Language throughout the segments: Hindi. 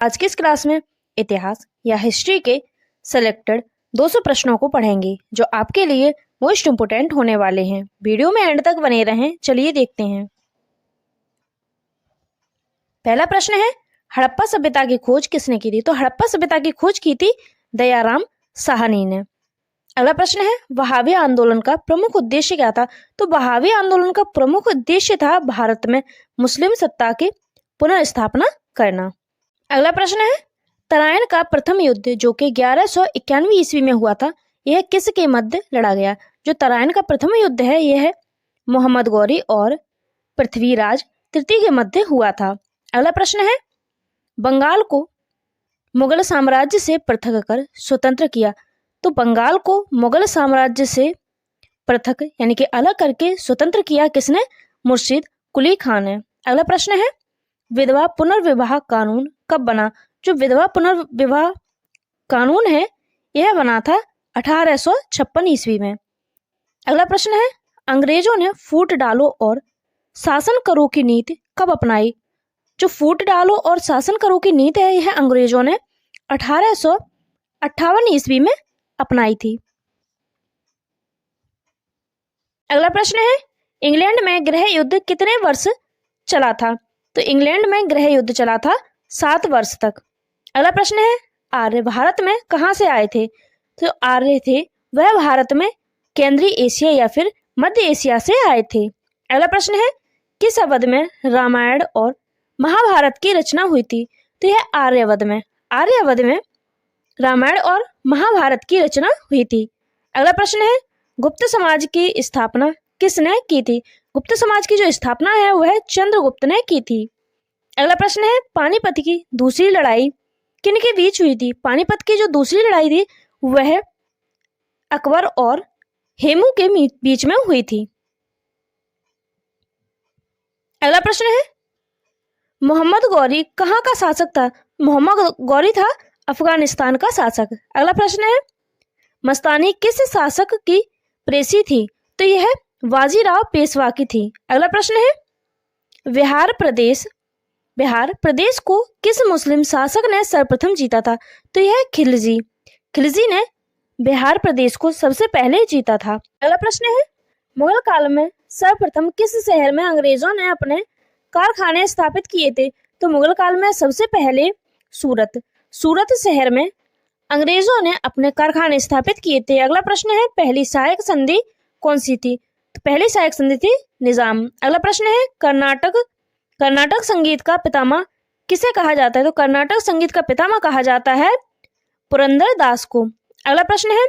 आज की इस क्लास में इतिहास या हिस्ट्री के सिलेक्टेड 200 प्रश्नों को पढ़ेंगे जो आपके लिए मोस्ट इम्पोर्टेंट होने वाले हैं। वीडियो में एंड तक बने रहें। चलिए देखते हैं। पहला प्रश्न है, हड़प्पा सभ्यता की खोज किसने की थी? तो हड़प्पा सभ्यता की खोज की थी दयाराम साहनी ने। अगला प्रश्न है, वहाबी आंदोलन का प्रमुख उद्देश्य क्या था? तो वहाबी आंदोलन का प्रमुख उद्देश्य था भारत में मुस्लिम सत्ता की पुनर्स्थापना करना। अगला प्रश्न है, तराइन का प्रथम युद्ध जो कि 1191 ईस्वी में हुआ था, यह किसके मध्य लड़ा गया? जो तराइन का प्रथम युद्ध है यह मोहम्मद गौरी और पृथ्वीराज तृतीय के मध्य हुआ था। अगला प्रश्न है, बंगाल को मुगल साम्राज्य से पृथक कर स्वतंत्र किया। तो बंगाल को मुगल साम्राज्य से पृथक यानी कि अलग करके स्वतंत्र किया किसने? मुर्शिद कुली खान ने। अगला प्रश्न है, विधवा पुनर्विवाह कानून कब बना? जो विधवा पुनर्विवाह कानून है यह बना था 1856 ईस्वी में। अगला प्रश्न है, अंग्रेजों ने फूट डालो और शासन करो की नीति कब अपनाई? जो फूट डालो और शासन करो की नीति है यह अंग्रेजों ने 1858 ईस्वी में अपनाई थी। अगला प्रश्न है, इंग्लैंड में गृह युद्ध कितने वर्ष चला था? तो इंग्लैंड में गृह युद्ध चला था 7 वर्ष तक। अगला प्रश्न है, आर्य भारत में कहाँ से आए थे? तो आर्य थे वह भारत में केंद्रीय एशिया या फिर मध्य एशिया से आए थे। अगला प्रश्न है, किस अवध में रामायण और महाभारत की रचना हुई थी? तो यह आर्यावध में रामायण और महाभारत की रचना हुई थी। अगला प्रश्न है, गुप्त समाज की स्थापना किसने की थी? गुप्त समाज की जो स्थापना है वह चंद्रगुप्त ने की थी। अगला प्रश्न है, पानीपत की दूसरी लड़ाई किन के बीच हुई थी? पानीपत की जो दूसरी लड़ाई थी वह अकबर और हेमू के बीच में हुई थी। अगला प्रश्न है, मोहम्मद गौरी कहाँ का शासक था? मोहम्मद गौरी था अफगानिस्तान का शासक। अगला प्रश्न है, मस्तानी किस शासक की प्रेसी थी? तो यह बाजीराव पेशवा की थी। अगला प्रश्न है, बिहार प्रदेश को किस मुस्लिम शासक ने सर्वप्रथम जीता था? तो यह खिलजी ने बिहार प्रदेश को सबसे पहले जीता था। अगला प्रश्न है, मुगल काल में सर्वप्रथम किस शहर में अंग्रेजों ने अपने कारखाने स्थापित किए थे? तो मुगल काल में सबसे पहले सूरत शहर में अंग्रेजों ने अपने कारखाने स्थापित किए थे। अगला प्रश्न है, पहली सहायक संधि कौन सी थी? तो पहली सहायक संधि थी निजाम। अगला प्रश्न है, कर्नाटक संगीत का पितामह किसे कहा जाता है? तो कर्नाटक संगीत का पितामह कहा जाता है पुरंदर दास को। अगला प्रश्न है,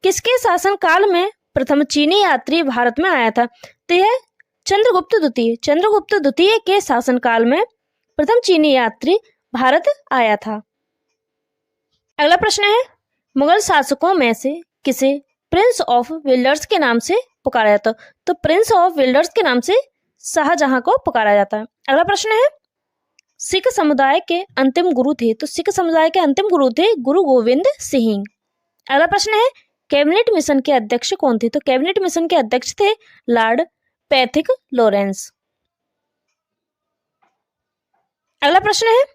किसके शासन काल में प्रथम चीनी यात्री भारत में आया था? तो यह चंद्रगुप्त द्वितीय के शासन काल में प्रथम चीनी यात्री भारत आया था। अगला प्रश्न है, मुगल शासकों में से किसे प्रिंस ऑफ वेल्स के नाम से पुकारा जाता? तो प्रिंस ऑफ वेल्स के नाम से शाहजहां को पुकारा जाता है। अगला प्रश्न है, सिख समुदाय के अंतिम गुरु थे? तो सिख समुदाय के अंतिम गुरु थे गुरु गोविंद सिंह। अगला प्रश्न है, कैबिनेट मिशन के अध्यक्ष कौन थे? तो कैबिनेट मिशन के अध्यक्ष थे लॉर्ड पैथिक लॉरेंस। अगला प्रश्न है,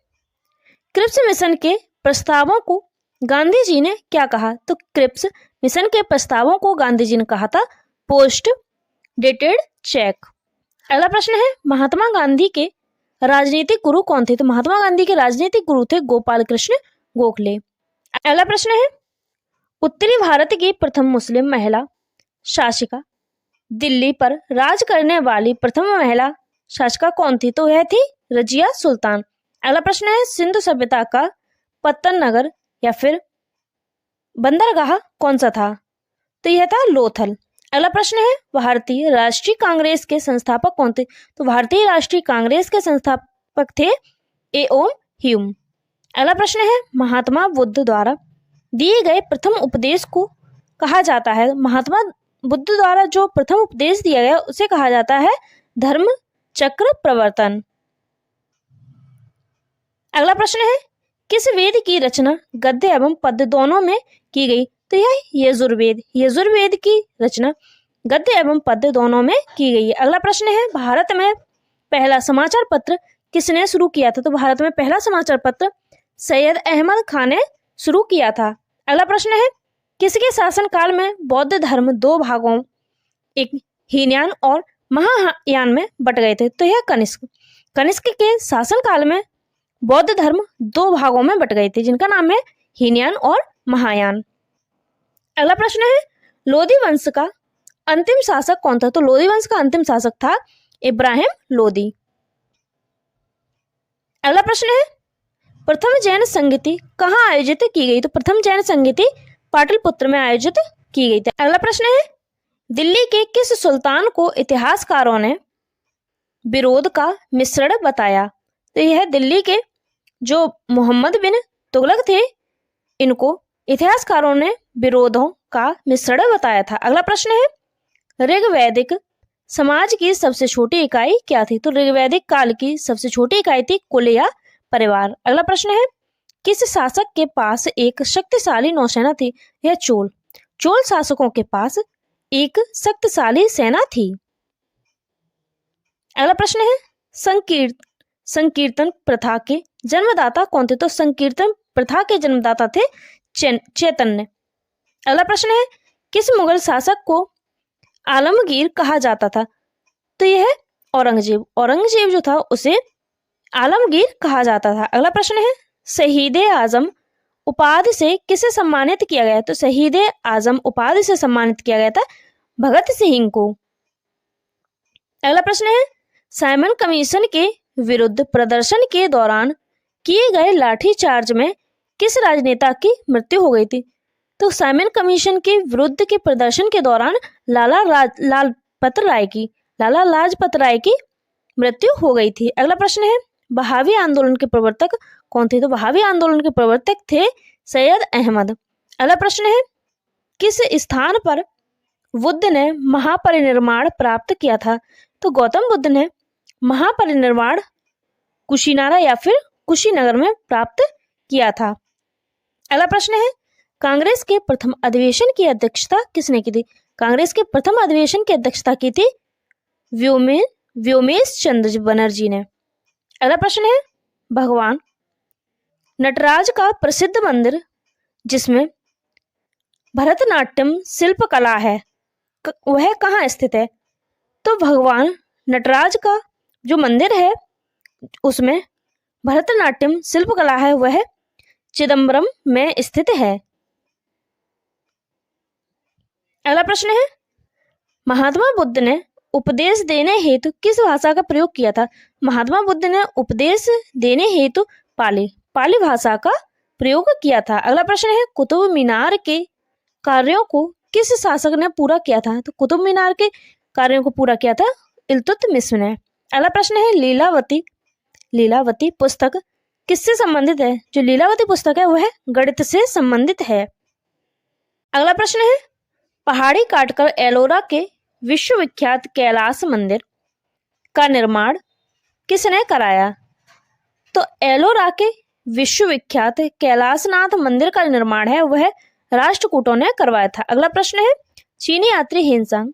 क्रिप्स मिशन के प्रस्तावों को गांधी जी ने क्या कहा? तो क्रिप्स मिशन के प्रस्तावों को गांधी जी ने कहा था पोस्ट डेटेड चेक। अगला प्रश्न है, महात्मा गांधी के राजनीतिक गुरु कौन थे? तो महात्मा गांधी के राजनीतिक गुरु थे गोपाल कृष्ण गोखले। अगला प्रश्न है, उत्तरी भारत की प्रथम मुस्लिम महिला शासिका, दिल्ली पर राज करने वाली प्रथम महिला शासिका कौन थी? तो वह थी रजिया सुल्तान। अगला प्रश्न है, सिंधु सभ्यता का पत्तन नगर या फिर बंदरगाह कौन सा था? तो यह था लोथल। अगला प्रश्न है, भारतीय राष्ट्रीय कांग्रेस के संस्थापक कौन थे? तो भारतीय राष्ट्रीय कांग्रेस के संस्थापक थे A.O. ह्यूम। अगला प्रश्न है, महात्मा बुद्ध द्वारा दिए गए प्रथम उपदेश को कहा जाता है? महात्मा बुद्ध द्वारा जो प्रथम उपदेश दिया गया उसे कहा जाता है धर्म चक्र प्रवर्तन। अगला प्रश्न है, किस वेद की रचना गद्य एवं पद्य दोनों में की गई? तो यह यजुर्वेद की रचना गद्य एवं पद्य दोनों में की गई है। अगला प्रश्न है, भारत में पहला समाचार पत्र किसने शुरू किया था? तो भारत में पहला समाचार पत्र सैयद अहमद खान ने शुरू किया था? अगला प्रश्न है, किसके शासनकाल में बौद्ध धर्म दो भागों, एक हीनयान और महायान में बट गए थे? तो यह कनिष्क। कनिष्क के शासनकाल में बौद्ध धर्म दो भागों में बट गए थे, जिनका नाम है हीनयान और महायान। अगला प्रश्न है, लोधी वंश का अंतिम शासक कौन था? तो लोधी वंश का अंतिम शासक था इब्राहिम लोधी। अगला प्रश्न है, प्रथम जैन संगीति कहाँ आयोजित की गई? तो प्रथम जैन संगीति पाटलिपुत्र में आयोजित की गई थी। अगला प्रश्न है, दिल्ली के किस सुल्तान को इतिहासकारों ने विरोध का मिश्रण बताया? तो यह दिल्ली के जो मोहम्मद बिन तुगलक थे, इनको इतिहासकारों ने विरोधों का मिश्रण बताया था। अगला प्रश्न है, ऋग्वैदिक समाज की सबसे छोटी इकाई क्या थी? तो ऋग्वैदिक काल की सबसे छोटी इकाई थी कुल या परिवार। अगला प्रश्न है, किस शासक के पास एक शक्तिशाली नौसेना थी? यह चोल। चोल शासकों के पास एक शक्तिशाली सेना थी। अगला प्रश्न है, संकीर्तन प्रथा के जन्मदाता कौन थे? तो संकीर्तन प्रथा के जन्मदाता थे चैतन्य। अगला प्रश्न है, किस मुगल शासक को आलमगीर कहा जाता था? तो यह औरंगजेब। औरंगजेब जो था उसे आलमगीर कहा जाता था। अगला प्रश्न है, शहीद आजम उपाधि से किसे सम्मानित किया गया? तो शहीद आजम उपाधि से सम्मानित किया गया था भगत सिंह को। अगला प्रश्न है, साइमन कमीशन के विरुद्ध प्रदर्शन के दौरान किए गए लाठीचार्ज में किस राजनेता की मृत्यु हो गई थी? तो साइमन कमीशन के विरुद्ध के प्रदर्शन के दौरान लाला लाजपत राय की मृत्यु हो गई थी। अगला प्रश्न है, बहावी आंदोलन के प्रवर्तक कौन थे? तो बहावी आंदोलन के प्रवर्तक थे सैयद अहमद। अगला प्रश्न है, किस स्थान पर बुद्ध ने महापरिनिर्वाण प्राप्त किया था? तो गौतम बुद्ध ने महापरिनिर्वाण कुशीनारा या फिर कुशीनगर में प्राप्त किया था। अगला प्रश्न है, कांग्रेस के प्रथम अधिवेशन की अध्यक्षता किसने की थी? कांग्रेस के प्रथम अधिवेशन की अध्यक्षता की थी व्योमेश चंद्र बनर्जी ने। अगला प्रश्न है, भगवान नटराज का प्रसिद्ध मंदिर जिसमें भरतनाट्यम शिल्प कला है, वह कहाँ स्थित है? तो भगवान नटराज का जो मंदिर है उसमें भरतनाट्यम शिल्प कला है, वह चिदम्बरम में स्थित है। अगला प्रश्न है, महात्मा बुद्ध ने उपदेश देने हेतु किस भाषा का प्रयोग किया था? महात्मा बुद्ध ने उपदेश देने हेतु पाली भाषा का प्रयोग किया था। अगला प्रश्न है, कुतुब मीनार के कार्यों को किस शासक ने पूरा किया था? तो कुतुब मीनार के कार्यों को पूरा किया था इल्तुतमिश ने। अगला प्रश्न है, लीलावती पुस्तक किससे संबंधित है? जो लीलावती पुस्तक है वह गणित से संबंधित है। अगला प्रश्न है, पहाड़ी काटकर एलोरा के विश्वविख्यात कैलाश मंदिर का निर्माण किसने कराया? तो एलोरा के विश्वविख्यात कैलाशनाथ मंदिर का निर्माण है वह राष्ट्रकूटों ने करवाया था। अगला प्रश्न है, चीनी यात्री हिनसांग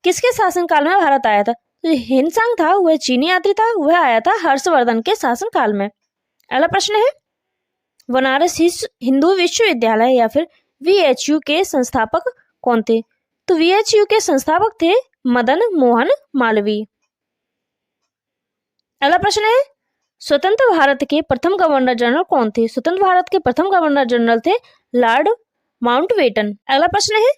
किसके शासनकाल में भारत आया था? तो हिनसांग था वह चीनी यात्री था, वह आया था हर्षवर्धन के शासनकाल में। अगला प्रश्न है, बनारस हिंदू विश्वविद्यालय या फिर VHU के संस्थापक कौन थे? तो VHU के संस्थापक थे मदन मोहन मालवीय। अगला प्रश्न है, स्वतंत्र भारत के प्रथम गवर्नर जनरल कौन थे? स्वतंत्र भारत के प्रथम गवर्नर जनरल थे लॉर्ड माउंटबेटन। अगला प्रश्न है,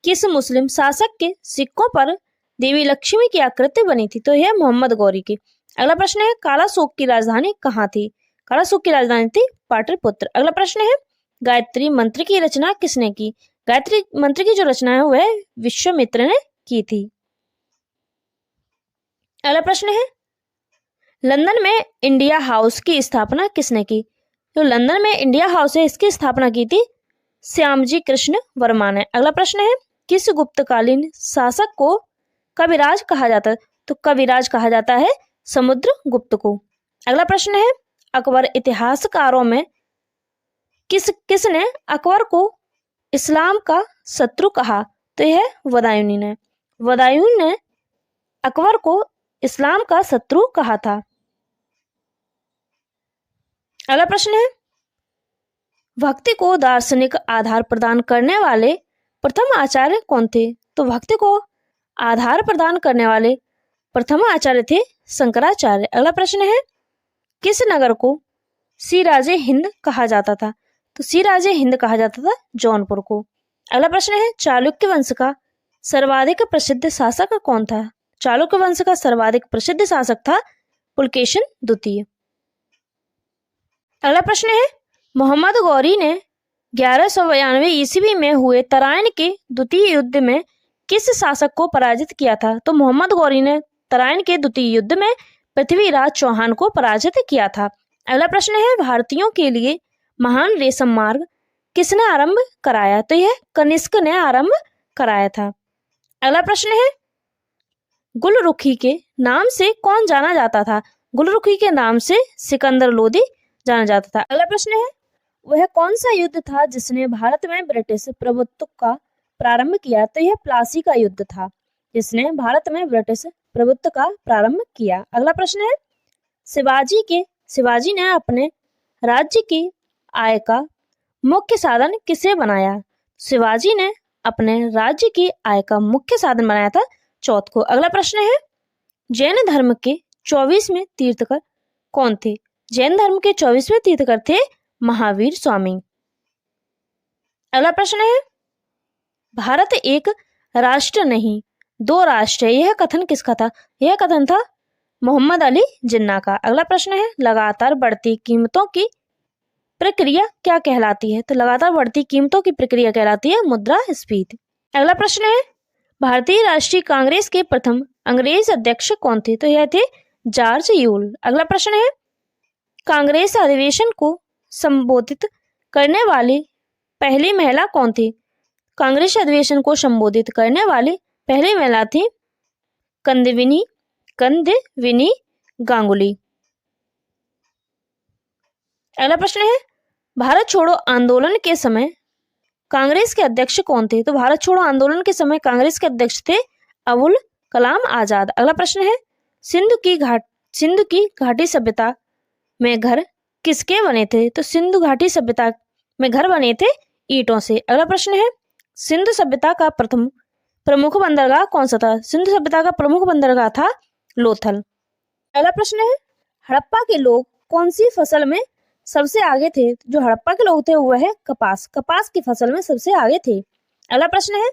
किस मुस्लिम शासक के सिक्कों पर देवी लक्ष्मी की आकृति बनी थी? तो यह मोहम्मद गौरी की। अगला प्रश्न है, कालाशोक की राजधानी कहाँ थी? कालाशोक की राजधानी थी पाटलिपुत्र। अगला प्रश्न है, गायत्री मंत्र की रचना किसने की? गायत्री मंत्र की जो रचना है वह विश्वामित्र ने की थी। अगला प्रश्न है, लंदन में इंडिया हाउस की स्थापना किसने की? तो लंदन में इंडिया हाउस है इसकी स्थापना की थी श्यामजी कृष्ण वर्मा ने। अगला प्रश्न है, किस गुप्तकालीन शासक को कविराज कहा जाता है? तो कविराज कहा जाता है समुद्रगुप्त को। अगला प्रश्न है, अकबर इतिहासकारों में किसने अकबर को इस्लाम का शत्रु कहा? तो यह बदायूनी ने। बदायूं ने अकबर को इस्लाम का शत्रु कहा था। अगला प्रश्न है, भक्ति को दार्शनिक आधार प्रदान करने वाले प्रथम आचार्य कौन थे? तो भक्ति को आधार प्रदान करने वाले प्रथम आचार्य थे शंकराचार्य। अगला प्रश्न है, किस नगर को सिराजे हिंद कहा जाता था? तो सिराजे हिंद कहा जाता था जौनपुर को। अगला प्रश्न है, चालुक्य वंश का सर्वाधिक प्रसिद्ध शासक कौन था? चालुक्य वंश का सर्वाधिक प्रसिद्ध शासक था पुलकेशिन द्वितीय। अगला प्रश्न है, मोहम्मद गौरी ने 1192 ईस्वी में हुए तराइन के द्वितीय युद्ध में किस शासक को पराजित किया था? तो मोहम्मद गौरी ने तराइन के द्वितीय युद्ध में पृथ्वीराज चौहान को पराजित किया था। अगला प्रश्न है, भारतीयों के लिए महान रेशम मार्ग किसने आरंभ कराया? तो यह कनिष्क ने आरंभ कराया था। अगला प्रश्न है, गुलरुखी के नाम से कौन जाना जाता था? गुलरुखी के नाम से सिकंदर लोदी जाना जाता था। अगला प्रश्न है, वह कौन सा युद्ध था जिसने भारत में ब्रिटिश प्रभुत्व का प्रारंभ किया? तो यह प्लासी का युद्ध था जिसने भारत में ब्रिटिश प्रभुत्व का प्रारंभ किया। अगला प्रश्न है, शिवाजी ने अपने राज्य की आय का मुख्य साधन किसे बनाया? शिवाजी ने अपने राज्य की आय का मुख्य साधन बनाया था चौथ को। अगला प्रश्न है, जैन धर्म के 24वें तीर्थकर कौन थे? जैन धर्म के 24वें तीर्थकर थे महावीर स्वामी। अगला प्रश्न है, भारत एक राष्ट्र नहीं दो राष्ट्र है, यह कथन किसका था? यह कथन था मोहम्मद अली जिन्ना का। अगला प्रश्न है, लगातार बढ़ती कीमतों की प्रक्रिया क्या कहलाती है? तो लगातार बढ़ती कीमतों की प्रक्रिया कहलाती है मुद्रास्फीति। अगला प्रश्न है, भारतीय राष्ट्रीय कांग्रेस के प्रथम अंग्रेज अध्यक्ष कौन थे? तो यह थे जॉर्ज यूल। अगला प्रश्न है, कांग्रेस अधिवेशन को संबोधित करने वाली पहली महिला कौन थी? कांग्रेस अधिवेशन को संबोधित करने वाली पहली महिला थी कंदविनी गांगुली। अगला प्रश्न है, भारत छोड़ो आंदोलन के समय कांग्रेस के अध्यक्ष कौन थे? तो भारत छोड़ो आंदोलन के समय कांग्रेस के अध्यक्ष थे अबुल कलाम आजाद। अगला प्रश्न है, सिंधु की घाटी सभ्यता में घर किसके बने थे? तो सिंधु घाटी सभ्यता में घर बने थे ईंटों से। अगला प्रश्न है, सिंधु सभ्यता का प्रथम प्रमुख बंदरगाह कौन सा था? सिंधु सभ्यता का प्रमुख बंदरगाह था लोथल। अगला प्रश्न है, हड़प्पा के लोग कौन सी फसल में सबसे आगे थे? जो हड़प्पा के लोग थे वह है कपास की फसल में सबसे आगे थे। अगला प्रश्न है,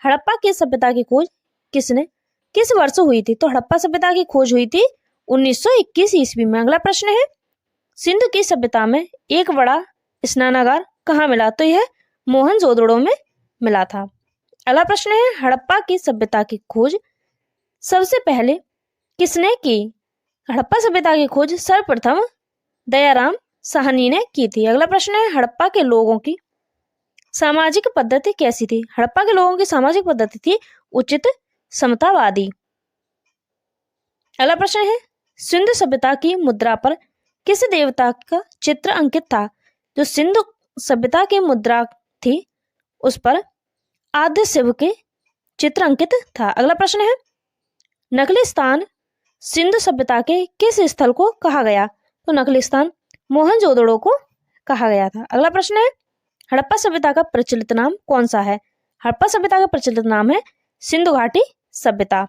हड़प्पा की सभ्यता की खोज किस वर्ष हुई थी? तो हड़प्पा सभ्यता की खोज हुई थी 1921 ईस्वी में। अगला प्रश्न है, सिंधु की सभ्यता में एक बड़ा स्नानागार कहाँ मिला? तो यह मोहनजोदड़ो में मिला था। अगला प्रश्न है, हड़प्पा की सभ्यता की खोज सबसे पहले किसने की? हड़प्पा सभ्यता की खोज सर्वप्रथम दयाराम साहनी ने की थी। अगला प्रश्न है, हड़प्पा के लोगों की सामाजिक पद्धति कैसी थी? हड़प्पा के लोगों की सामाजिक पद्धति थी उचित समतावादी। अगला प्रश्न है, सिंधु सभ्यता की मुद्रा पर किस देवता का चित्र अंकित था? जो सिंधु सभ्यता की मुद्रा थी उस पर आद्य शिव के चित्र अंकित था। अगला प्रश्न है, नकली स्थान सिंधु सभ्यता के किस स्थल को कहा गया? तो नकली स्थान मोहनजोदड़ो को कहा गया था। अगला प्रश्न है, हड़प्पा सभ्यता का प्रचलित नाम कौन सा है? हड़प्पा सभ्यता का प्रचलित नाम है सिंधु घाटी सभ्यता।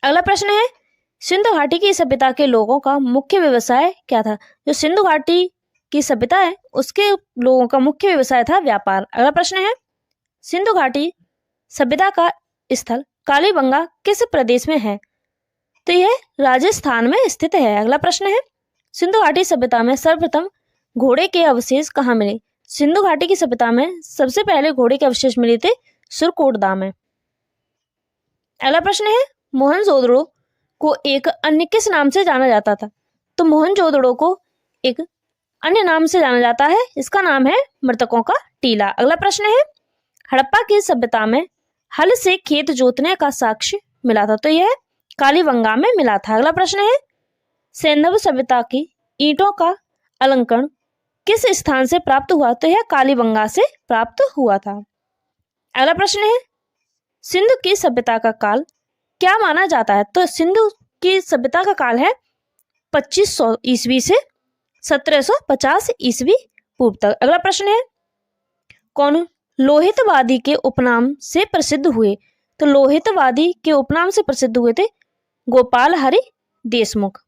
अगला प्रश्न है, सिंधु घाटी की सभ्यता के लोगों का मुख्य व्यवसाय क्या था? जो सिंधु घाटी की सभ्यता है उसके लोगों का मुख्य व्यवसाय था व्यापार। अगला प्रश्न है, सिंधु घाटी सभ्यता का स्थल कालीबंगा किस प्रदेश में है? तो यह राजस्थान में स्थित है। अगला प्रश्न है, सिंधु घाटी सभ्यता में सर्वप्रथम घोड़े के अवशेष कहाँ मिले? सिंधु घाटी की सभ्यता में सबसे पहले घोड़े के अवशेष मिले थे सुरकोटदा में। अगला प्रश्न है, मोहनजोदड़ो को एक अन्य किस नाम से जाना जाता था? तो मोहनजोदड़ो को एक अन्य नाम से जाना जाता है, इसका नाम है मृतकों का टीला। अगला प्रश्न है, हड़प्पा की सभ्यता में हल से खेत जोतने का साक्ष्य मिला था? तो यह कालीबंगा में मिला था। अगला प्रश्न है, सैंधव सभ्यता की ईंटों का अलंकरण किस स्थान से प्राप्त हुआ? तो यह कालीबंगा से प्राप्त हुआ था। अगला प्रश्न है, सिंधु की सभ्यता का काल क्या माना जाता है? तो सिंधु की सभ्यता का काल है 2500 ईस्वी से 1750 ईस्वी पूर्व तक। अगला प्रश्न है, कौन लोहितवादी के उपनाम से प्रसिद्ध हुए? तो लोहितवादी के उपनाम से प्रसिद्ध हुए थे गोपाल हरि देशमुख।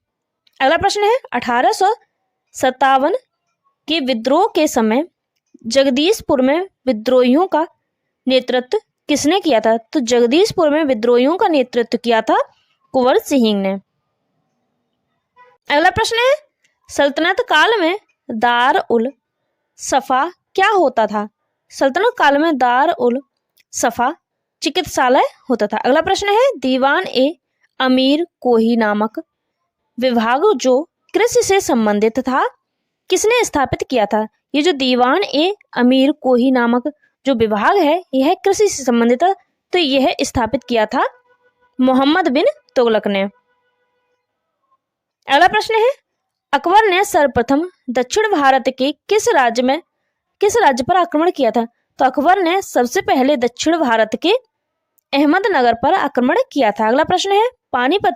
अगला प्रश्न है, 1857 के विद्रोह के समय जगदीशपुर में विद्रोहियों का नेतृत्व किसने किया था? तो जगदीशपुर में विद्रोहियों का नेतृत्व किया था कुंवर सिंह ने। अगला प्रश्न है, सल्तनत काल में दार उल सफा क्या होता था? सल्तनत काल में दार उल सफा चिकित्सालय होता था। अगला प्रश्न है, दीवान ए अमीर कोही नामक विभाग जो कृषि से संबंधित था किसने स्थापित किया था? ये जो दीवान ए अमीर कोही नामक जो विभाग है यह कृषि से संबंधित था, तो यह स्थापित किया था मोहम्मद बिन तुगलक ने। अगला प्रश्न है, अकबर ने सर्वप्रथम दक्षिण भारत के किस राज्य पर आक्रमण किया था? तो अकबर ने सबसे पहले दक्षिण भारत के अहमदनगर पर आक्रमण किया था। अगला प्रश्न है, पानीपत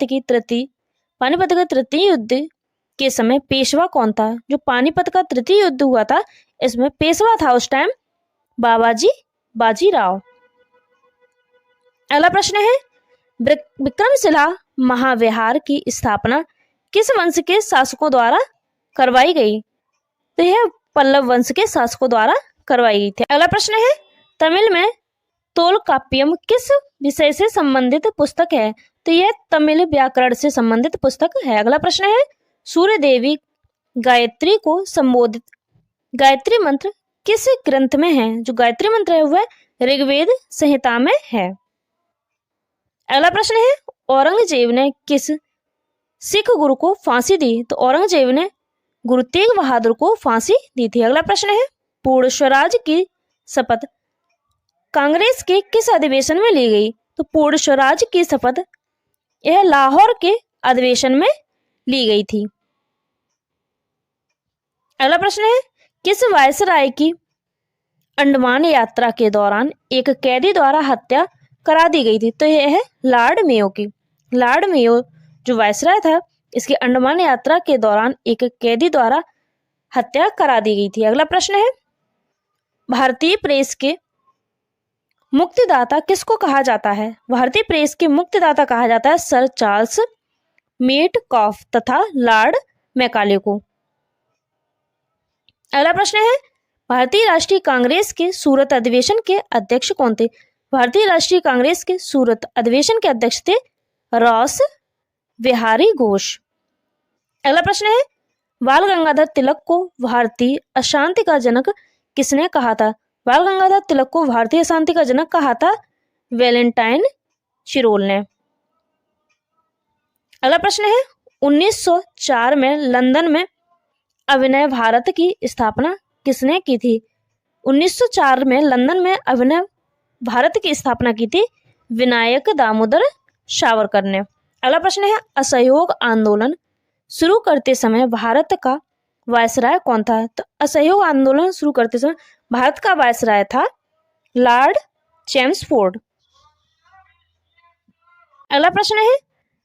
का तृतीय युद्ध के समय पेशवा कौन था? जो पानीपत का तृतीय युद्ध हुआ था इसमें पेशवा था उस टाइम बाजीराव। अगला प्रश्न है, विक्रमशिला महाविहार की स्थापना किस वंश के शासकों द्वारा करवाई गई? तो यह पल्लव वंश के शासकों द्वारा करवाई गई थी। अगला प्रश्न है, तमिल में तोलकाप्पियम किस विषय से संबंधित पुस्तक है? तो यह तमिल व्याकरण से संबंधित पुस्तक है। अगला प्रश्न है, सूर्य देवी गायत्री को संबोधित गायत्री मंत्र किस ग्रंथ में है? जो गायत्री मंत्र है वह ऋग्वेद संहिता में है। अगला प्रश्न है, औरंगजेब ने किस सिख गुरु को फांसी दी? तो औरंगजेब ने गुरु तेग बहादुर को फांसी दी थी। अगला प्रश्न है, पूर्ण स्वराज की शपथ कांग्रेस के किस अधिवेशन में ली गई? तो पूर्ण स्वराज की शपथ यह लाहौर के अधिवेशन में ली गई थी। अगला प्रश्न है, किस वायसराय की अंडमान यात्रा के दौरान एक कैदी द्वारा हत्या करा दी गई थी? तो यह है लॉर्ड मेयो की। लॉर्ड मेयो जो वायसराय था इसकी अंडमान यात्रा के दौरान एक कैदी द्वारा हत्या करा दी गई थी। अगला प्रश्न है, भारतीय प्रेस के मुक्तिदाता किसको कहा जाता है? भारतीय प्रेस के मुक्तिदाता कहा जाता है सर चार्ल्स मेटकॉफ तथा लॉर्ड मैकाले को। अगला प्रश्न है, भारतीय राष्ट्रीय कांग्रेस के सूरत अधिवेशन के अध्यक्ष कौन थे? भारतीय राष्ट्रीय कांग्रेस के सूरत अधिवेशन के अध्यक्ष थे रास बिहारी घोष। अगला प्रश्न है, बाल गंगाधर तिलक को भारतीय अशांति का जनक किसने कहा था? बाल गंगाधर तिलक को भारतीय अशांति का जनक कहा था वैलेंटाइन चिरोल ने। अगला प्रश्न है, 1904 में लंदन में अभिनय भारत की स्थापना किसने की थी? 1904 में लंदन में अभिनय भारत की स्थापना की थी विनायक दामोदर सावरकर ने। अगला प्रश्न है, असहयोग आंदोलन शुरू करते समय भारत का वायसराय कौन था? तो असहयोग आंदोलन शुरू करते समय भारत का वायसराय था लॉर्ड चेम्सफोर्ड। अगला प्रश्न है,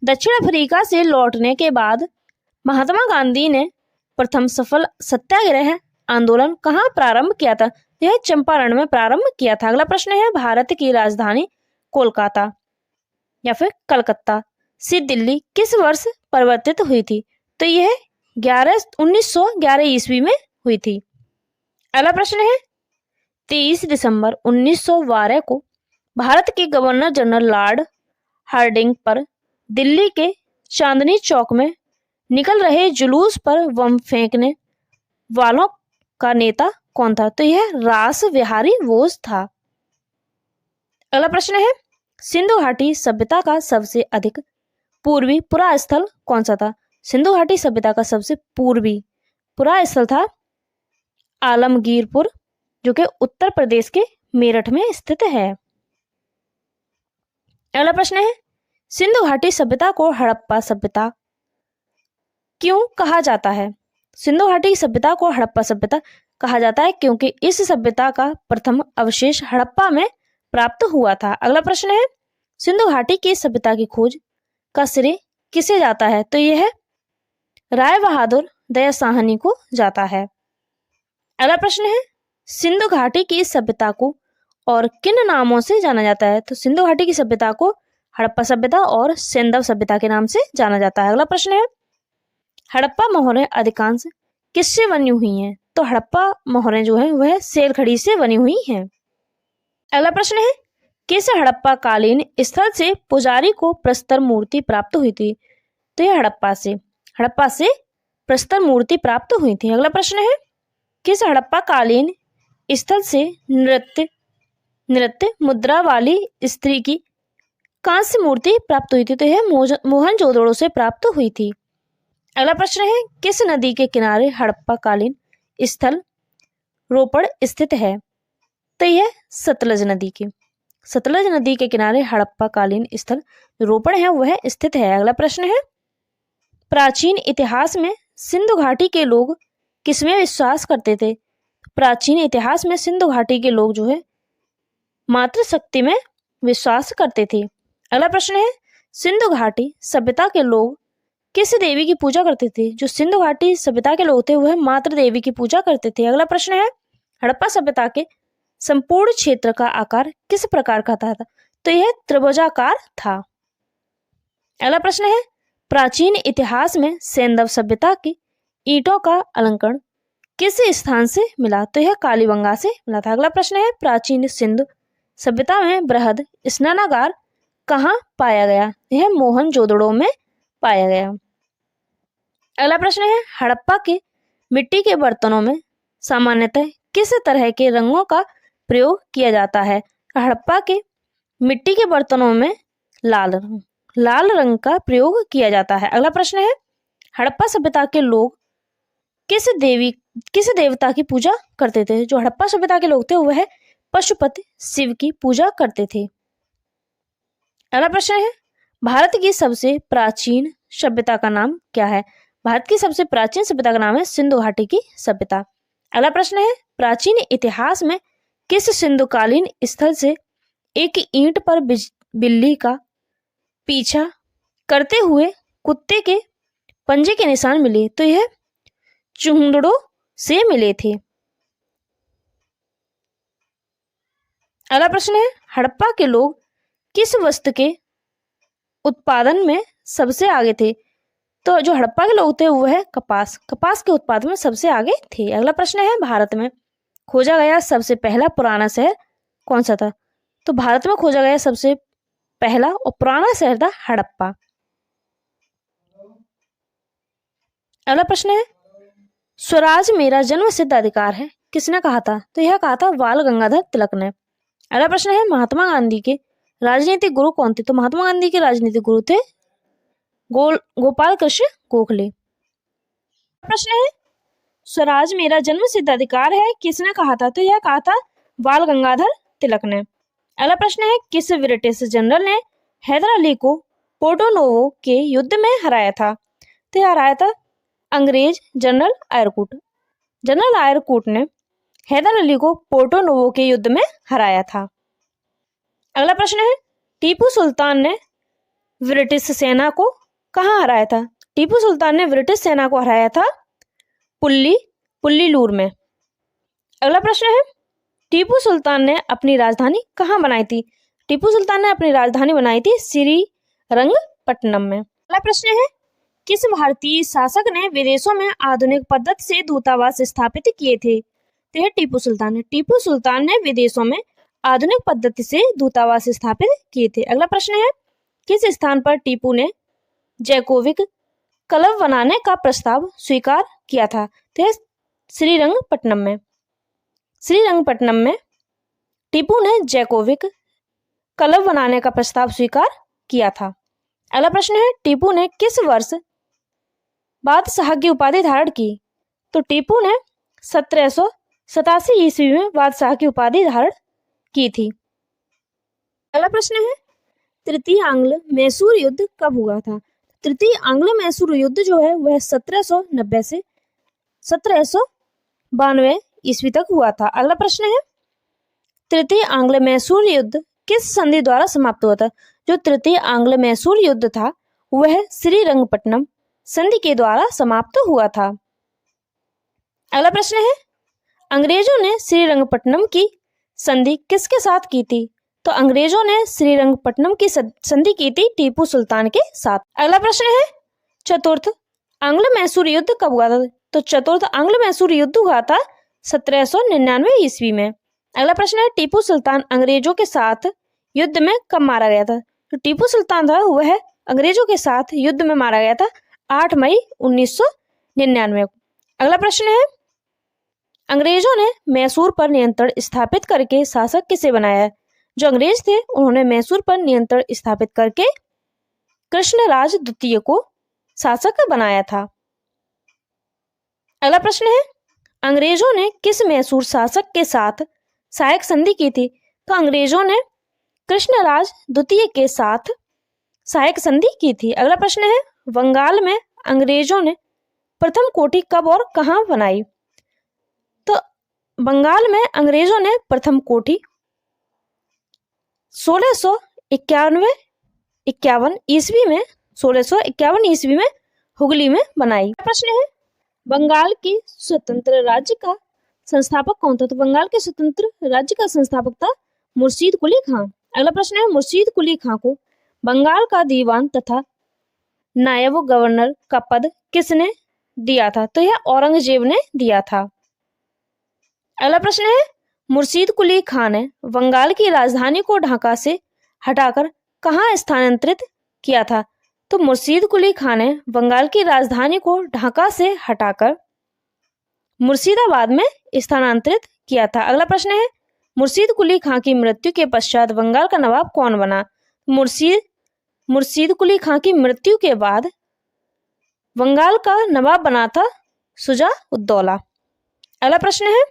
दक्षिण अफ्रीका से लौटने के बाद महात्मा गांधी ने प्रथम सफल सत्याग्रह आंदोलन कहाँ प्रारंभ किया था? यह चंपारण में प्रारंभ किया था। अगला प्रश्न है, भारत की राजधानी कोलकाता या फिर कलकत्ता से दिल्ली किस वर्ष परिवर्तित हुई थी? तो यह 1911 ईस्वी में हुई थी। अगला प्रश्न है, 23 दिसंबर 1912 को भारत के गवर्नर जनरल लॉर्ड हार्डिंग पर दिल्ली के चांदनी चौक में निकल रहे जुलूस पर बम फेंकने वालों का नेता कौन था? तो यह रास बिहारी बोस था। अगला प्रश्न है, सिंधु घाटी सभ्यता का सबसे अधिक पूर्वी पुरा स्थल कौन सा था? सिंधु घाटी सभ्यता का सबसे पूर्वी पुरा स्थल था आलमगीरपुर जो कि उत्तर प्रदेश के मेरठ में स्थित है। अगला प्रश्न है, सिंधु घाटी सभ्यता को हड़प्पा सभ्यता क्यों कहा जाता है? सिंधु घाटी सभ्यता को हड़प्पा सभ्यता कहा जाता है क्योंकि इस सभ्यता का प्रथम अवशेष हड़प्पा में प्राप्त हुआ था। अगला प्रश्न है, सिंधु घाटी की सभ्यता की खोज का श्रेय किसे जाता है? तो यह राय बहादुर दया साहनी को जाता है। अगला प्रश्न है, सिंधु घाटी की सभ्यता को और किन नामों से जाना जाता है? तो सिंधु घाटी की सभ्यता को हड़प्पा सभ्यता और सेंधव सभ्यता के नाम से जाना जाता है। अगला प्रश्न है, हड़प्पा मोहरें अधिकांश किससे बनी हुई हैं? तो हड़प्पा मोहरें जो है वह सेल खड़ी से बनी हुई हैं। अगला प्रश्न है, किस हड़प्पा कालीन स्थल से पुजारी को प्रस्तर मूर्ति प्राप्त हुई थी? तो यह हड़प्पा से प्रस्तर मूर्ति प्राप्त हुई थी। अगला प्रश्न है, किस हड़प्पा कालीन स्थल से नृत्य मुद्रा वाली स्त्री की कांस्य मूर्ति प्राप्त हुई थी? तो यह मोहनजोदड़ो से प्राप्त हुई थी। अगला प्रश्न है, किस नदी के किनारे हड़प्पा कालीन स्थल रोपड़ स्थित है? तो यह सतलज नदी के किनारे हड़प्पा कालीन स्थल रोपड़ है वह स्थित है। अगला प्रश्न है, प्राचीन इतिहास में सिंधु घाटी के लोग किसमें विश्वास करते थे? प्राचीन इतिहास में सिंधु घाटी के लोग जो है मातृशक्ति में विश्वास करते थे। अगला प्रश्न है, सिंधु घाटी सभ्यता के लोग किस देवी की पूजा करते थे? जो सिंधु घाटी सभ्यता के लोग थे वह मातृ देवी की पूजा करते थे। अगला प्रश्न है, हड़प्पा सभ्यता के संपूर्ण क्षेत्र का आकार किस प्रकार का था? तो यह त्रिभुजाकार था। अगला प्रश्न है, प्राचीन इतिहास में सेंधव सभ्यता की ईंटों का अलंकरण किस स्थान से मिला? तो यह कालीबंगा से मिला था। अगला प्रश्न है, प्राचीन सिंधु सभ्यता में बृहद स्नानागार कहाँ पाया गया? यह मोहनजोदड़ो में पाया गया। अगला प्रश्न है, हड़प्पा के मिट्टी के बर्तनों में सामान्यतः किस तरह के रंगों का प्रयोग किया जाता है? हड़प्पा के मिट्टी के बर्तनों में लाल रंग का प्रयोग किया जाता है। अगला प्रश्न है, हड़प्पा सभ्यता के लोग किस देवता की पूजा करते थे? जो हड़प्पा सभ्यता के लोग थे वह पशुपति शिव की पूजा करते थे। अगला प्रश्न है, भारत की सबसे प्राचीन सभ्यता का नाम क्या है? भारत की सबसे प्राचीन सभ्यता का नाम है सिंधु घाटी की सभ्यता। अगला प्रश्न है, प्राचीन इतिहास में किस सिंधुकालीन स्थल से एक ईंट पर बिल्ली का पीछा करते हुए कुत्ते के पंजे के निशान मिले? तो यह चुंगड़ो से मिले थे। अगला प्रश्न है, हड़प्पा के लोग किस वस्तु के उत्पादन में सबसे आगे थे? तो जो हड़प्पा के लोग थे वह कपास के उत्पादन में सबसे आगे थे। अगला प्रश्न है, भारत में खोजा गया सबसे पहला पुराना शहर कौन सा था? तो भारत में खोजा गया सबसे पहला और पुराना शहर था हड़प्पा। अगला प्रश्न है, स्वराज मेरा जन्म सिद्ध अधिकार है किसने कहा था? तो यह कहा था बाल गंगाधर तिलक ने। अगला प्रश्न है, महात्मा गांधी के राजनीतिक गुरु कौन थे? तो महात्मा गांधी के राजनीतिक गुरु थे गोपाल कृष्ण गोखले। प्रश्न है, स्वराज मेरा जन्म सिद्ध अधिकार है किसने कहा था? तो यह कहा था बाल गंगाधर तिलक ने। अगला प्रश्न है, किस ब्रिटिश जनरल ने हैदर अली को पोर्टो नोवो के युद्ध में हराया था? तो यह हराया था अंग्रेज जनरल आयरकूट। जनरल आयरकूट ने हैदर अली को पोर्टो नोवो के युद्ध में हराया था। अगला प्रश्न है, टीपू सुल्तान ने ब्रिटिश सेना को कहाँ हराया था? टीपू सुल्तान ने ब्रिटिश सेना को हराया था पुल्लीलूर में। अगला प्रश्न है, टीपू सुल्तान ने अपनी राजधानी कहाँ बनाई थी? टीपू सुल्तान ने अपनी राजधानी बनाई थी श्रीरंगपट्टनम में। अगला प्रश्न है, किस भारतीय शासक ने विदेशों में आधुनिक पद्धति से दूतावास स्थापित किए थे? तो यह टीपू सुल्तान ने विदेशों में आधुनिक पद्धति से दूतावास स्थापित किए थे। अगला प्रश्न है, किस स्थान पर टीपू ने जैकोविक क्लब बनाने का प्रस्ताव स्वीकार किया था? तो यह श्रीरंगपट्टनम में टीपू ने जैकोविक क्लब बनाने का प्रस्ताव स्वीकार किया था। अगला प्रश्न है, टीपू ने किस वर्ष बादशाह की उपाधि धारण की? तो टीपू ने 1787 ईस्वी में बादशाह की उपाधि धारण की थी। अगला प्रश्न है, तृतीय आंग्ल मैसूर युद्ध कब हुआ था? तृतीय आंग्ल मैसूर युद्ध जो है वह 1790 से 1792 ईस्वी तक हुआ था। अगला प्रश्न है, तृतीय आंग्ल मैसूर युद्ध किस संधि द्वारा समाप्त हुआ था? जो तृतीय आंग्ल मैसूर युद्ध था वह श्रीरंगपट्टनम संधि के द्वारा समाप्त हुआ था। अगला प्रश्न है, अंग्रेजों ने श्रीरंगपट्टनम की संधि किसके साथ की थी? तो अंग्रेजों ने श्रीरंगपट्टनम की संधि की थी टीपू सुल्तान के साथ। अगला प्रश्न है चतुर्थ आंग्ल मैसूर युद्ध कब हुआ था? तो चतुर्थ आंग्ल मैसूर युद्ध हुआ था 1799 ईस्वी में। अगला प्रश्न है टीपू सुल्तान अंग्रेजों के साथ युद्ध में कब मारा गया था? तो टीपू सुल्तान था वह अंग्रेजों के साथ युद्ध में मारा गया था 8 मई 1999 को। अगला प्रश्न है अंग्रेजों ने मैसूर पर नियंत्रण स्थापित करके शासक किसे बनाया? जो अंग्रेज थे उन्होंने मैसूर पर नियंत्रण स्थापित करके कृष्णराज द्वितीय को शासक बनाया था। अगला प्रश्न है अंग्रेजों ने किस मैसूर शासक के साथ सहायक संधि की थी? तो अंग्रेजों ने कृष्णराज द्वितीय के साथ सहायक संधि की थी। अगला प्रश्न है बंगाल में अंग्रेजों ने प्रथम कोठी कब और कहां बनाई? तो बंगाल में अंग्रेजों ने प्रथम कोठी 1651 ईस्वी में 1651 ईस्वी में हुगली में बनाई। प्रश्न है बंगाल की स्वतंत्र राज्य का संस्थापक कौन था? तो बंगाल के स्वतंत्र राज्य का संस्थापक था मुर्शीद कुली खां। अगला प्रश्न है मुर्शीद कुली खां को बंगाल का दीवान तथा नायब गवर्नर का पद किसने दिया था? तो यह औरंगजेब ने दिया था। अगला प्रश्न है मुर्शीद कुली खां ने बंगाल की राजधानी को ढाका से हटाकर कहां स्थानांतरित किया था? तो मुर्शीद कुली खां ने बंगाल की राजधानी को ढाका से हटाकर मुर्शिदाबाद में स्थानांतरित किया था। अगला प्रश्न है मुर्शीद कुली खां की मृत्यु के पश्चात बंगाल का नवाब कौन बना? मुर्शीद कुली खां की मृत्यु के बाद बंगाल का नवाब बना था शुजा उद्दौला। अगला प्रश्न है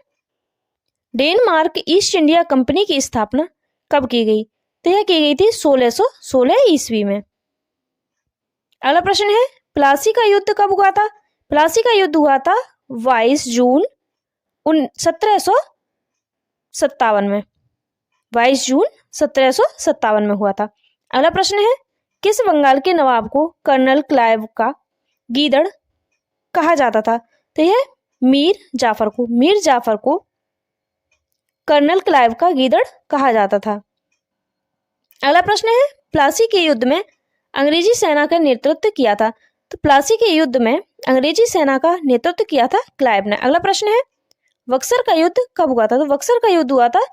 डेनमार्क ईस्ट इंडिया कंपनी की स्थापना कब की गई? तो यह की गई थी 1616 ईस्वी में। अगला प्रश्न है प्लासी का युद्ध कब हुआ था? प्लासी का युद्ध हुआ था 22 जून 1757 में। 22 जून 1757 में हुआ था। अगला प्रश्न है किस बंगाल के नवाब को कर्नल क्लाइव का गीदड़ कहा जाता था? तो यह मीर जाफर को कर्नल क्लाइव का गीदड़ कहा जाता था। अगला प्रश्न है प्लासी के युद्ध में अंग्रेजी सेना का नेतृत्व किया था? तो प्लासी के युद्ध में अंग्रेजी सेना का नेतृत्व किया था क्लाइव ने। अगला प्रश्न है बक्सर का युद्ध कब हुआ था? तो बक्सर का युद्ध हुआ था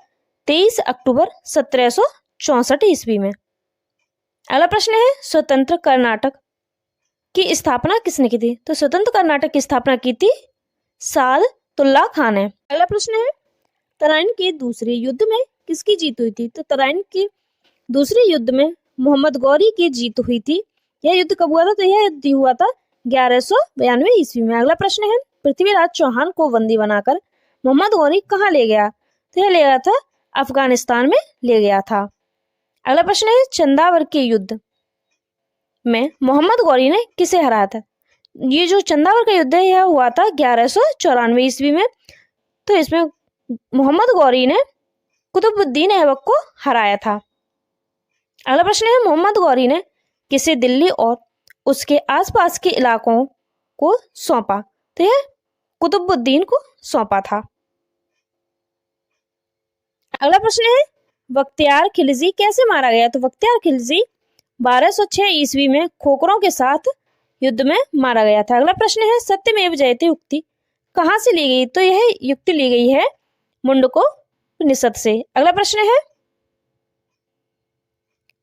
23 अक्टूबर 1764 ईस्वी में। अगला प्रश्न है स्वतंत्र कर्नाटक की स्थापना किसने की थी? तो स्वतंत्र कर्नाटक की स्थापना की थी सादतुल्ला खान ने। अगला प्रश्न है तराइन के दूसरे युद्ध में किसकी जीत हुई थी? तो तराइन के दूसरे युद्ध में मोहम्मद गौरी की जीत हुई थी। यह युद्ध कब हुआ था? तो यह युद्ध हुआ था 1192 ईस्वी में। अगला प्रश्न है पृथ्वीराज चौहान को बंदी बनाकर मोहम्मद गौरी कहाँ ले गया? तो यह ले गया था अफगानिस्तान में ले गया था। अगला प्रश्न है चंदावर के युद्ध में मोहम्मद गौरी ने किसे हराया था? ये जो चंदावर का युद्ध है यह हुआ था 1194 ईस्वी में। तो इसमें मोहम्मद गौरी ने कुतुबुद्दीन ऐबक को हराया था। अगला प्रश्न है मोहम्मद गौरी ने किसे दिल्ली और उसके आसपास के इलाकों को सौंपा? तो यह कुतुबुद्दीन को सौंपा था। अगला प्रश्न है बख्तियार खिलजी कैसे मारा गया? तो बख्तियार खिलजी 1206 ईस्वी में खोखरों के साथ युद्ध में मारा गया था। अगला प्रश्न है सत्यमेव जयते युक्ति कहाँ से ली गई? तो यह युक्ति ली गई है मुंडको उपनिषद से। अगला प्रश्न है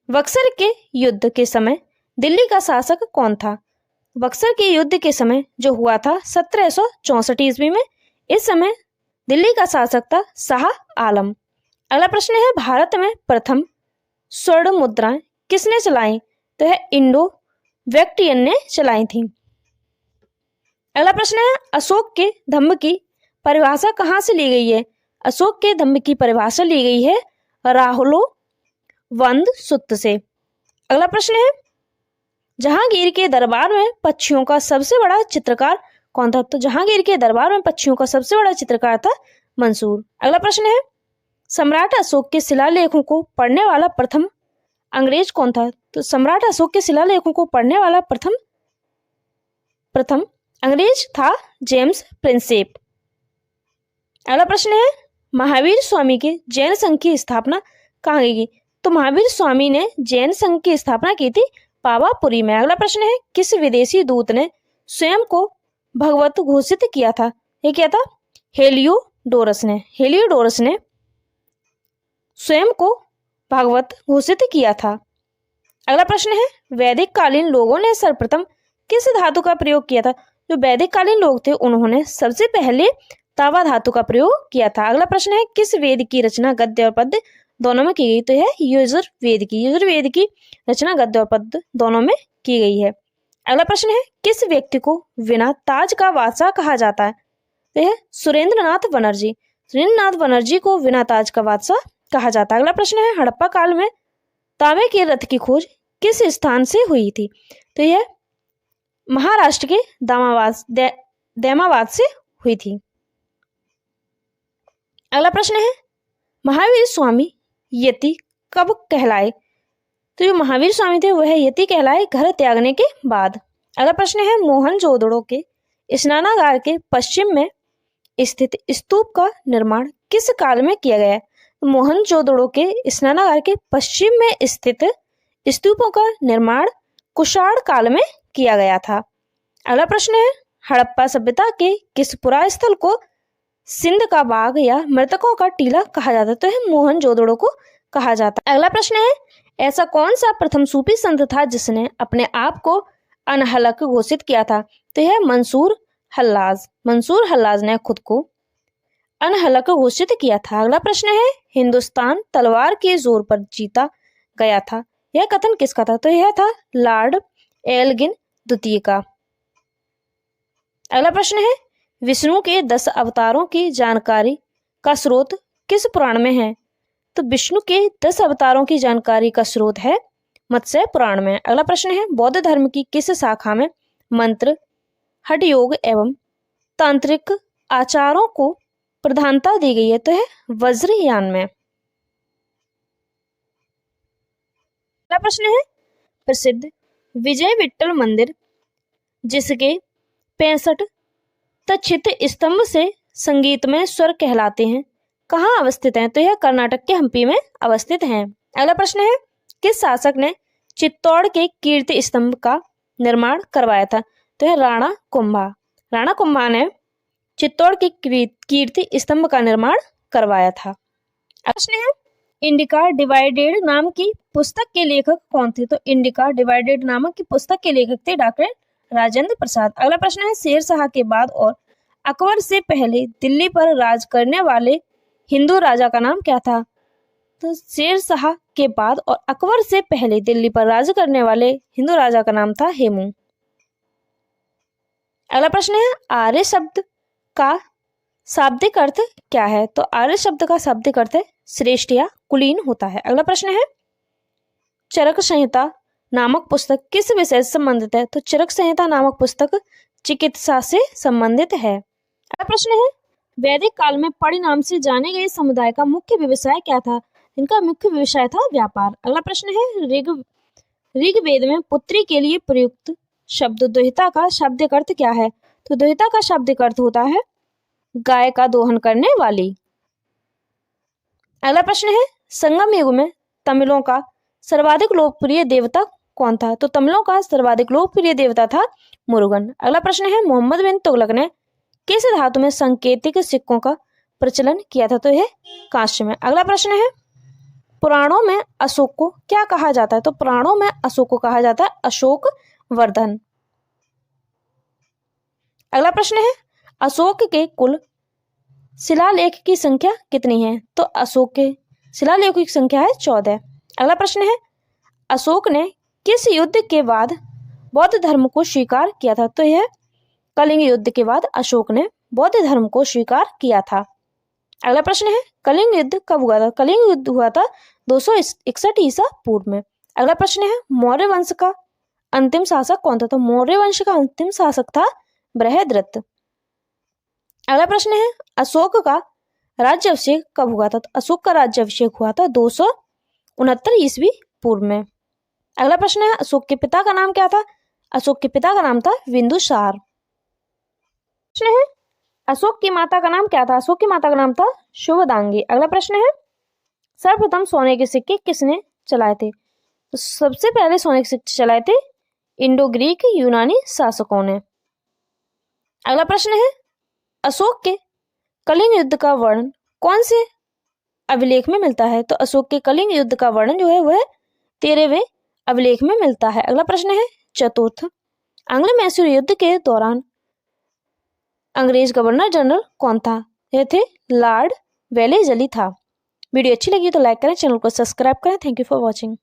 बक्सर के युद्ध के समय दिल्ली का शासक कौन था? बक्सर के युद्ध के समय जो हुआ था 1764 ईस्वी में, इस समय दिल्ली का शासक था शाह आलम। अगला प्रश्न है भारत में प्रथम स्वर्ण मुद्राएं किसने चलाई? तो है इंडो वैक्टियन ने चलाई थी। अगला प्रश्न है अशोक के धम्म की परिभाषा कहाँ से ली गई है? अशोक के धम्म की परिभाषा ली गई है राहुलो वंद सूत्र से। अगला प्रश्न है जहांगीर के दरबार में पक्षियों का सबसे बड़ा चित्रकार कौन था? तो जहांगीर के दरबार में पक्षियों का सबसे बड़ा चित्रकार था मंसूर। अगला प्रश्न है सम्राट अशोक के शिलालेखों को पढ़ने वाला प्रथम अंग्रेज कौन था? तो सम्राट अशोक के शिलालेखों को पढ़ने वाला प्रथम अंग्रेज था जेम्स प्रिंसेप। अगला प्रश्न है महावीर स्वामी के जैन संघ की स्थापना कहाँ की? तो महावीर स्वामी ने जैन संघ की स्थापना की थी पावापुरी में। अगला प्रश्न है किस विदेशी दूत ने स्वयं को भगवत घोषित किया था? ये क्या था? हेलियोडोरस ने। हेलियोडोरस ने स्वयं को भागवत घोषित किया था। अगला प्रश्न है वैदिक कालीन लोगों ने सर्वप्रथम किस धातु का प्रयोग किया था? जो वैदिक कालीन लोग थे उन्होंने सबसे पहले तावा धातु का प्रयोग किया था। अगला प्रश्न है किस वेद की रचना गद्य और पद्य दोनों में की गई? तो यह यजुर्वेद की। यजुर्वेद की रचना गद्य और पद्य दोनों में की गई है। अगला प्रश्न है किस व्यक्ति को बिना ताज का बादशाह कहा जाता है? तो यह सुरेंद्रनाथ बनर्जी। सुरेंद्रनाथ बनर्जी को बिना ताज का बादशाह कहा जाता है। अगला प्रश्न है हड़प्पा काल में तांबे के रथ की खोज किस स्थान से हुई थी? तो यह महाराष्ट्र के दैमाबाद से हुई थी। अगला प्रश्न है महावीर स्वामी यति कब कहलाए? तो जो महावीर स्वामी थे वह यति कहलाए घर त्यागने के बाद। अगला प्रश्न है मोहनजोदड़ो के स्नानागार के पश्चिम में स्थित स्तूप का निर्माण किस काल में किया गया है? मोहनजोदड़ो के स्नानागार के पश्चिम में स्थित स्तूपों का निर्माण कुषाण काल में किया गया था। अगला प्रश्न है हड़प्पा सभ्यता के किस पुरास्थल को सिंध का बाग या मृतकों का टीला कहा जाता है? तो यह मोहनजोदड़ो को कहा जाता है। अगला प्रश्न है ऐसा कौन सा प्रथम सूफी संत था जिसने अपने आप को अनहलक घोषित किया था? तो यह मंसूर हल्लाज। मंसूर हल्लाज ने खुद को अनहलक घोषित किया था। अगला प्रश्न है हिंदुस्तान तलवार के जोर पर जीता गया था, यह कथन किसका था? तो यह था लॉर्ड एल्गिन द्वितीय का। अगला प्रश्न है विष्णु के 10 अवतारों की जानकारी का स्रोत किस पुराण में है? तो विष्णु के 10 अवतारों की जानकारी का स्रोत है मत्स्य पुराण में। अगला प्रश्न है बौद्ध धर्म की किस शाखा में मंत्र, हठ योग एवं तांत्रिक आचारों को प्रधानता दी गई है? तो है वज्रयान में। अगला प्रश्न है प्रसिद्ध विजय विट्ठल मंदिर जिसके 65 तक्षित स्तंभ से संगीतमय स्वर कहलाते हैं कहाँ अवस्थित हैं? तो यह कर्नाटक के हम्पी में अवस्थित हैं। अगला प्रश्न है किस शासक ने चित्तौड़ के कीर्ति स्तंभ का निर्माण करवाया था? तो यह राणा कुंभा। राणा कुंभा ने चित्तौड़ के कीर्ति स्तंभ का निर्माण करवाया था। प्रश्न है इंडिका डिवाइडेड नाम की पुस्तक के लेखक कौन थे? तो इंडिका डिवाइडेड नामक की पुस्तक के लेखक थे डॉक्टर राजेंद्र प्रसाद। अगला प्रश्न है शेरशाह के बाद और अकबर से पहले दिल्ली पर राज करने वाले हिंदू राजा का नाम क्या था? तो शेरशाह के बाद और अकबर से पहले दिल्ली पर राज करने वाले हिंदू राजा का नाम था हेमू। अगला प्रश्न है आर्य शब्द का शाब्दिक अर्थ क्या है? तो आर्य शब्द का शाब्दिक अर्थ है श्रेष्ठ या कुलीन होता है। अगला प्रश्न है चरक संहिता नामक पुस्तक किस विषय से संबंधित है? तो चरक संहिता नामक पुस्तक चिकित्सा से संबंधित है। अगला प्रश्न है वैदिक काल में पणि नाम से जाने गए समुदाय का मुख्य व्यवसाय क्या था? इनका मुख्य व्यवसाय था व्यापार। अगला प्रश्न है ऋग्वेद में पुत्री के लिए प्रयुक्त शब्द दुहिता का शाब्दिक अर्थ क्या है? तो दुहिता का शाब्दिक अर्थ होता है गाय का दोहन करने वाली। अगला प्रश्न है संगम युग में तमिलों का सर्वाधिक लोकप्रिय देवता कौन था? तो तमिलों का सर्वाधिक लोकप्रिय देवता था मुरुगन। अगला प्रश्न है मोहम्मद बिन तुगलक ने किस धातु में सांकेतिक सिक्कों का प्रचलन किया था? तो यह कांस्य में। अगला प्रश्न है पुराणों में अशोक को क्या कहा जाता है? तो पुराणों में अशोक को कहा जाता है अशोक वर्धन। अगला प्रश्न है अशोक के कुल शिलालेख की संख्या कितनी है? तो अशोक के शिलालेखों की संख्या है 14। अगला प्रश्न है अशोक ने किस युद्ध के बाद बौद्ध धर्म को स्वीकार किया था? तो यह कलिंग युद्ध के बाद अशोक ने बौद्ध धर्म को स्वीकार किया था। अगला प्रश्न है कलिंग युद्ध कब हुआ था? कलिंग युद्ध हुआ था 261 ईसा पूर्व में। अगला प्रश्न है मौर्य वंश का अंतिम शासक कौन था? तो मौर्य वंश का अंतिम शासक था बृहद्रथ। अगला प्रश्न है अशोक का राज्याभिषेक कब हुआ था? तो अशोक का राज्याभिषेक हुआ था 269 ईस्वी पूर्व में। अगला प्रश्न है अशोक के पिता का नाम क्या था? अशोक के पिता का नाम था बिंदुसार। प्रश्न है अशोक की माता का नाम क्या था? अशोक की माता का नाम था शुभदांगी। अगला प्रश्न है, सर्वप्रथम सोने के सिक्के किसने चलाए थे? तो सबसे पहले सोने के सिक्के चलाए थे इंडो ग्रीक यूनानी शासकों ने। अगला प्रश्न है, अशोक के कलिंग युद्ध का वर्णन कौन से अभिलेख में मिलता है? तो अशोक के कलिंग युद्ध का वर्णन जो है वह 13वें अभिलेख में मिलता है। अगला प्रश्न है, चतुर्थ, आंग्ल मैसूर युद्ध के दौरान अंग्रेज गवर्नर जनरल कौन था? यह थे लॉर्ड वेलेस्ली था। वीडियो अच्छी लगी तो लाइक करें, चैनल को सब्सक्राइब करें। Thank you for watching.